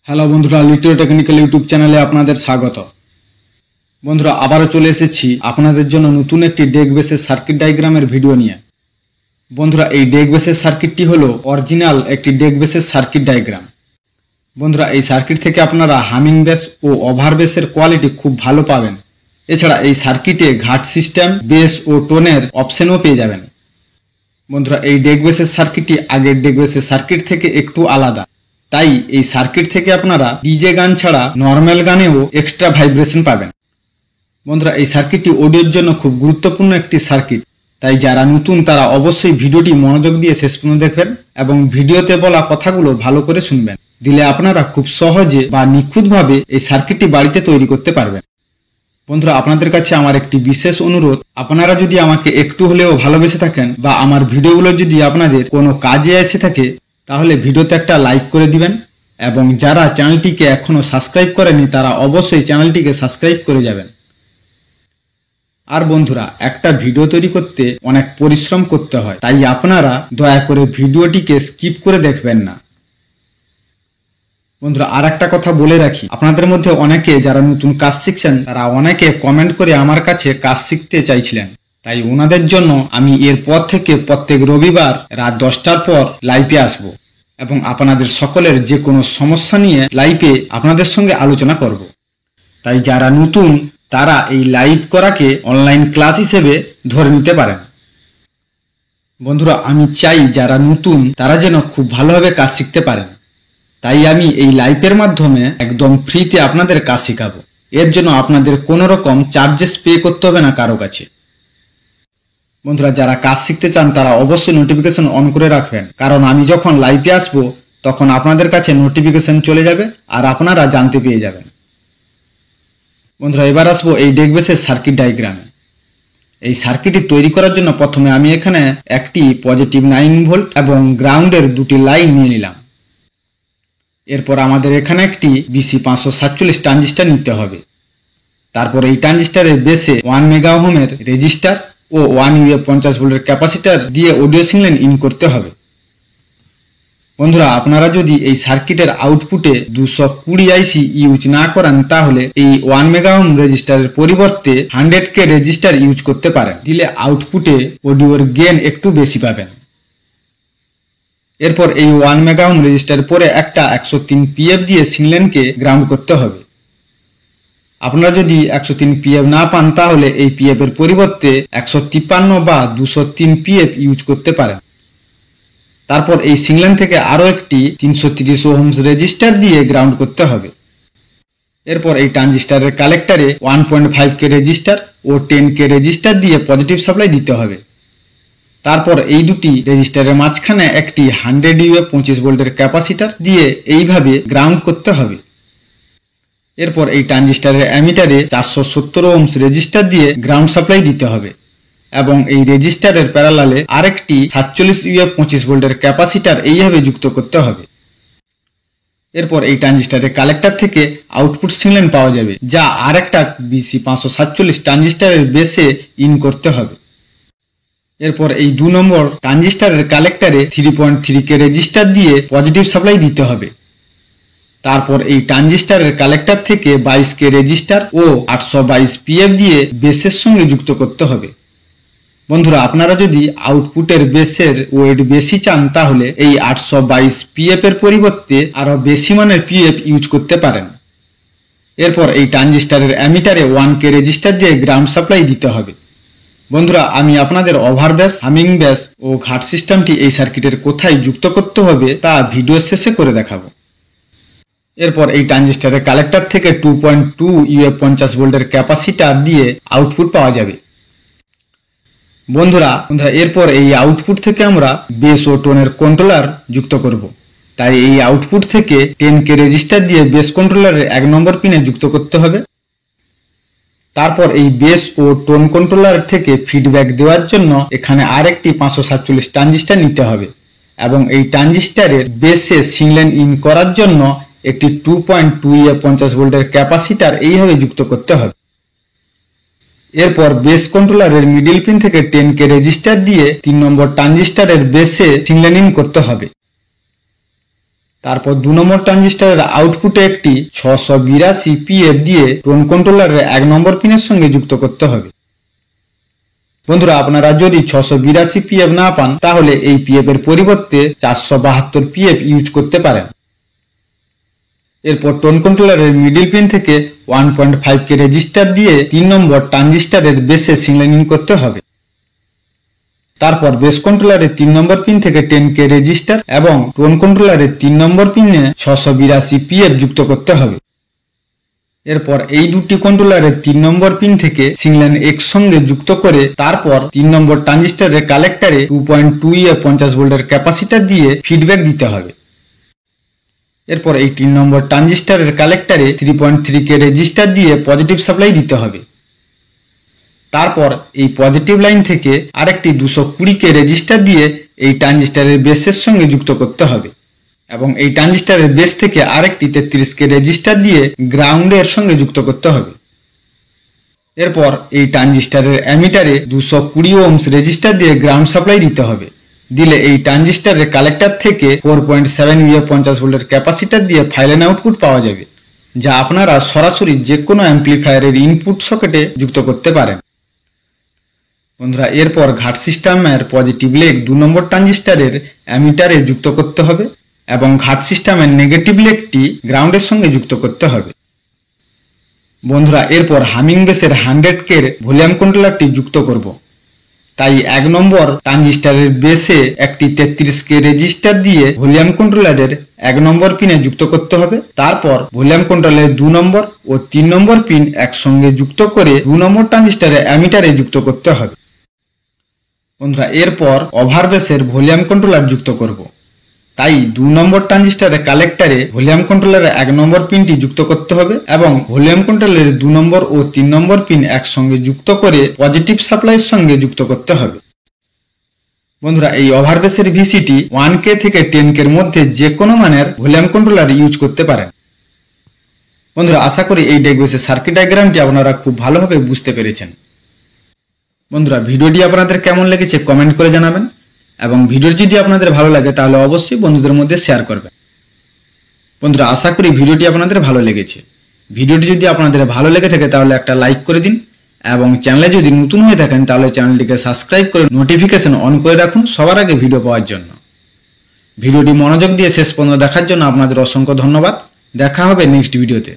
Hello বন্ধুরা, little technical YouTube চ্যানেলে আপনাদের স্বাগত। বন্ধুরা, আবারও চলে এসেছি আপনাদের জন্য নতুন একটি ডেক বেসের সার্কিট ডায়াগ্রামের ভিডিও নিয়ে। বন্ধুরা, এই ডেক বেসের সার্কিটটি হলো অরিজিনাল একটি ডেক বেসের সার্কিট ডায়াগ্রাম। বন্ধুরা, এই সার্কিট থেকে আপনারা হামিং বেস ও ওভার বেসের কোয়ালিটি খুব ভালো পাবেন। এছাড়া এই সার্কিটে ঘাট সিস্টেম, বেস ও টোনের অপশনও পেয়ে যাবেন। বন্ধুরা, এই ডেক বেসের সার্কিটটি আগের ডেক বেসের সার্কিট থেকে একটু আলাদা, তাই এই সার্কিট থেকে আপনারা ডিজে গান ছাড়া নর্মাল গানেও এক্সট্রা ভাইব্রেশন পাবেন। বন্ধুরা, এই সার্কিটটি অডিওর জন্য খুব গুরুত্বপূর্ণ একটি সার্কিট, তাই যারা নতুন তারা অবশ্যই ভিডিওটি মনোযোগ দিয়ে শেষ পর্যন্ত দেখবেন এবং ভিডিওতে বলা কথাগুলো ভালো করে শুনবেন। দিলে আপনারা খুব সহজে বা নিখুঁতভাবে এই সার্কিটটি বাড়িতে তৈরি করতে পারবেন। বন্ধুরা, আপনাদের কাছে আমার একটি বিশেষ অনুরোধ, আপনারা যদি আমাকে একটু হলেও ভালোবেসে থাকেন বা আমার ভিডিওগুলো যদি আপনাদের কোনো কাজে এসে থাকে, তাহলে ভিডিওতে একটা লাইক করে দিবেন এবং যারা চ্যানেলটিকে এখনো সাবস্ক্রাইব করেনি তারা অবশ্যই চ্যানেলটিকে সাবস্ক্রাইব করে যাবেন। আর বন্ধুরা, একটা ভিডিও তৈরি করতে অনেক পরিশ্রম করতে হয়, তাই আপনারা দয়া করে ভিডিওটিকে স্কিপ করে দেখবেন না। বন্ধুরা, আর একটা কথা বলে রাখি, আপনাদের মধ্যে অনেকে যারা নতুন কাজ শিখছেন তারা অনেকে কমেন্ট করে আমার কাছে কাজ শিখতে চাইছিলেন, তাই ওনাদের জন্য আমি এরপর থেকে প্রত্যেক রবিবার রাত 10টার পর লাইভে আসব এবং আপনাদের সকলের যে কোনো সমস্যা নিয়ে লাইভে আপনাদের সঙ্গে আলোচনা করব। তাই যারা নতুন তারা এই লাইভ করাকে অনলাইন ক্লাস হিসেবে ধরে নিতে পারেন। বন্ধুরা, আমি চাই যারা নতুন তারা যেন খুব ভালোভাবে কাজ শিখতে পারেন, তাই আমি এই লাইভের মাধ্যমে একদম ফ্রিতে আপনাদের কাজ শেখাবো। এর জন্য আপনাদের কোনো রকম চার্জেস পে করতে হবে না কারো কাছে। বন্ধুরা, যারা কাজ শিখতে চান তারা অবশ্যই নোটিফিকেশন অন করে রাখবেন, কারণ আমি যখন লাইভে আসবো তখন আপনাদের কাছে নোটিফিকেশন চলে যাবে আর আপনারা জানতে পেয়ে যাবেন। বন্ধুরা, এবার আসবো এই ডেক বেসের সার্কিট ডায়াগ্রামে। এই সার্কিটটি তৈরি করার জন্য প্রথমে আমি এখানে একটি পজিটিভ 9 ভোল্ট এবং গ্রাউন্ডের দুটি লাইন নিয়ে নিলাম। এরপর আমাদের এখানে একটি BC 547 ট্রানজিস্টার নিতে হবে। তারপর এই ট্রানজিস্টারের বেসে 1 মেগা ওহমের রেজিস্টার ও 1 UF 50 ভোল্টের ক্যাপাসিটর দিয়ে অডিও সিগন্যাল ইন করতে হবে। বন্ধুরা, আপনারা যদি এই সার্কিটের আউটপুটে 220 আইসি ইউজ না করেন তাহলে এই 1 মেগা ওহম রেজিস্টারের পরিবর্তে 100K রেজিস্টার ইউজ করতে পারেন, দিলে আউটপুটে অডিওর গেইন একটু বেশি পাবেন। এরপর এই 1 মেগা ওহম রেজিস্টার পরে একটা 103 PF দিয়ে সিগন্যালকে গ্রাউন্ড করতে হবে। আপনারা যদি 103 PF না পান তাহলে এই PF এর পরিবর্তে 153 বা 203 PF ইউজ করতে পারেন। তারপর এই সিগন্যাল থেকে আরো একটি 330 ওহমস রেজিস্টার দিয়ে গ্রাউন্ড করতে হবে। এরপর এই ট্রানজিস্টারের কালেক্টরে 1.5K রেজিস্টার ও 10K রেজিস্টার দিয়ে পজিটিভ সাপ্লাই দিতে হবে। তারপর এই দুটি রেজিস্টারের মাঝখানে একটি 100 UF 25 ভোল্টের ক্যাপাসিটর দিয়ে এইভাবে গ্রাউন্ড করতে হবে। এরপর এই ট্রানজিস্টারের অ্যামিটারে 470 ওহমস রেজিস্টার দিয়ে গ্রাউন্ড সাপ্লাই দিতে হবে এবং এই রেজিস্টারের প্যারালালে আরেকটি 47 UF 25 ভোল্টের ক্যাপাসিটর এইভাবে যুক্ত করতে হবে। এরপর এই ট্রানজিস্টারের কালেক্টর থেকে আউটপুট সিগন্যাল পাওয়া যাবে, যা আরেকটা BC 547 ট্রানজিস্টারের বেসে ইন করতে হবে। এরপর এই 2 নম্বর ট্রানজিস্টারের কালেক্টরে 3.3K রেজিস্টার দিয়ে পজিটিভ সাপ্লাই দিতে হবে। তারপর এই ট্রানজিস্টারের কালেক্টর থেকে 22K রেজিস্টার ও 822 PF দিয়ে বেসের সঙ্গে যুক্ত করতে হবে। বন্ধুরা, আপনারা যদি আউটপুটের বেসের ওয়েট বেশি চান তাহলে এই 822 PF এর পরিবর্তে আরো বেশি মানের PF ইউজ করতে পারেন। এরপর এই ট্রানজিস্টারের অ্যামিটারে 1K রেজিস্টার দিয়ে গ্রাউন্ড সাপ্লাই দিতে হবে। বন্ধুরা, আমি আপনাদের ওভার বেস, হামিং বেস ও ঘাট সিস্টেমটি এই সার্কিটের কোথায় যুক্ত করতে হবে তা ভিডিও শেষে করে দেখাবো। এরপর এই ট্রানজিস্টারের কালেক্টর থেকে 2.2 UF 50 ভোল্টের ক্যাপাসিটর দিয়ে আউটপুট পাওয়া যাবে। বন্ধুরা, এরপর এই আউটপুট থেকে আমরা বেস ও টোনের কন্ট্রোলার যুক্ত করব, তাই এই আউটপুট থেকে 10K রেজিস্টার দিয়ে বেস কন্ট্রোলারের 1 নম্বর পিনে যুক্ত করতে হবে। তারপর এই বেস ও টোন কন্ট্রোলার থেকে ফিডব্যাক দেওয়ার জন্য এখানে আরেকটি 547 ট্রানজিস্টার নিতে হবে এবং এই ট্রানজিস্টারের বেসে সিগন্যাল ইন করার জন্য একটি 2.2 UF 50 ভোল্টের ক্যাপাসিটর এইভাবে যুক্ত করতে হবে। এরপর বেস কন্ট্রোলারের মিডল পিন থেকে 10K রেজিস্টার দিয়ে 3 নম্বর ট্রানজিস্টারের বেসে সিগন্যাল ইন করতে হবে। তারপর 2 নম্বর ট্রানজিস্টরের আউটপুটে একটি 682 পিএফ দিয়ে টোন কন্ট্রোলারের 1 নম্বর পিনের সঙ্গে যুক্ত করতে হবে। বন্ধুরা, আপনারা যদি 682 পিএফ না পান তাহলে এই পিএফ এর পরিবর্তে 472 পিএফ ইউজ করতে পারেন। এরপর টোন কন্ট্রোলারের মিডল পিন থেকে 1.5K রেজিস্টার দিয়ে 3 নম্বর ট্রানজিস্টরের বেসে সিগন্যালিং করতে হবে। তারপর বেস কন্ট্রোলারের 3 নম্বর পিন থেকে 10K রেজিস্টার এবং টোন কন্ট্রোলারের 3 নম্বর পিনে 682 পিএফ যুক্ত করতে হবে। এরপর এই দুটি কন্ট্রোলারের 3 নম্বর পিন থেকে সিগন্যাল একসঙ্গে যুক্ত করে তারপর 3 নম্বর ট্রানজিস্টরের কালেক্টরে 2.2 50 ভোল্টের ক্যাপাসিটর দিয়ে ফিডব্যাক দিতে হবে। এরপর এই 3 নম্বর ট্রানজিস্টরের কালেক্টরে 3.3K রেজিস্টার দিয়ে পজিটিভ সাপ্লাই দিতে হবে। তারপর এই পজিটিভ লাইন থেকে আরেকটি 220K রেজিস্টার দিয়ে এই ট্রানজিস্টরের বেসের সঙ্গে যুক্ত করতে হবে এবং এই ট্রানজিস্টরের বেস থেকে আরেকটি 33K রেজিস্টার দিয়ে গ্রাউন্ডের সঙ্গে যুক্ত করতে হবে। এরপর এই ট্রানজিস্টরের অ্যামিটারে 220 ওহমস রেজিস্টার দিয়ে গ্রাউন্ড সাপ্লাই দিতে হবে। দিলে এই ট্রানজিস্টরের কালেক্টর থেকে 4.7 50 ভোল্টের ক্যাপাসিটর দিয়ে ফাইনাল আউটপুট পাওয়া যাবে, যা আপনারা সরাসরি যে কোনো অ্যাম্প্লিফায়ারের ইনপুট সকেটে যুক্ত করতে পারেন। বন্ধুরা, এরপর ঘাট সিস্টেমের পজিটিভ লেগ 2 নম্বর ট্রানজিস্টরের অ্যামিটারে যুক্ত করতে হবে এবং ঘাট সিস্টেমের নেগেটিভ লেগটি গ্রাউন্ডের সঙ্গে যুক্ত করতে হবে। বন্ধুরা, এরপর হামিং বেসের 100K ভলিউম কন্ট্রোলারটি যুক্ত করব। তাই 1 নম্বর ট্রানজিস্টরের বেসে একটি 33K রেজিস্টার দিয়ে ভলিউম কন্ট্রোলারের 1 নম্বর পিনে যুক্ত করতে হবে। তারপর ভলিউম কন্ট্রোলারের 2 নম্বর ও 3 নম্বর পিন একসঙ্গে যুক্ত করে 2 নম্বর ট্রানজিস্টরের অ্যামিটারে যুক্ত করতে হবে। বন্ধুরা, এরপর ওভার বেসের ভলিউম কন্ট্রোলার যুক্ত করব। তাই 2 নম্বর ট্রানজিস্টরের কালেক্টরে ভলিউম কন্ট্রোলারের 1 নম্বর পিনটি যুক্ত করতে হবে এবং ভলিউম কন্ট্রোলারের 2 নম্বর ও 3 নম্বর পিন একসঙ্গে যুক্ত করে পজিটিভ সাপ্লাইয়ের সঙ্গে যুক্ত করতে হবে। বন্ধুরা, এই ওভার বেসের ভিসিটি 1K থেকে 10K এর মধ্যে যে কোনো মানের ভলিউম কন্ট্রোলার ইউজ করতে পারেন। বন্ধুরা, আশা করি এই ডেক বেসের সার্কিট ডায়াগ্রামটি আপনারা খুব ভালোভাবে বুঝতে পেরেছেন। বন্ধুরা, ভিডিওটি আপনাদের কেমন লেগেছে কমেন্ট করে জানাবেন এবং ভিডিও যদি আপনাদের ভালো লাগে তাহলে অবশ্যই বন্ধুদের মধ্যে শেয়ার করবেন। বন্ধুরা, আশা করি ভিডিওটি আপনাদের ভালো লেগেছে। ভিডিওটি যদি আপনাদের ভালো লেগে থাকে তাহলে একটা লাইক করে দিন এবং চ্যানেলে যদি নতুন হয়ে থাকেন তাহলে চ্যানেলটিকে সাবস্ক্রাইব করে নোটিফিকেশন অন করে রাখুন সবার আগে ভিডিও পাওয়ার জন্য। ভিডিওটি মনোযোগ দিয়ে শেষ পর্যন্ত দেখার জন্য আপনাদের অসংখ্য ধন্যবাদ। দেখা হবে নেক্সট ভিডিওতে।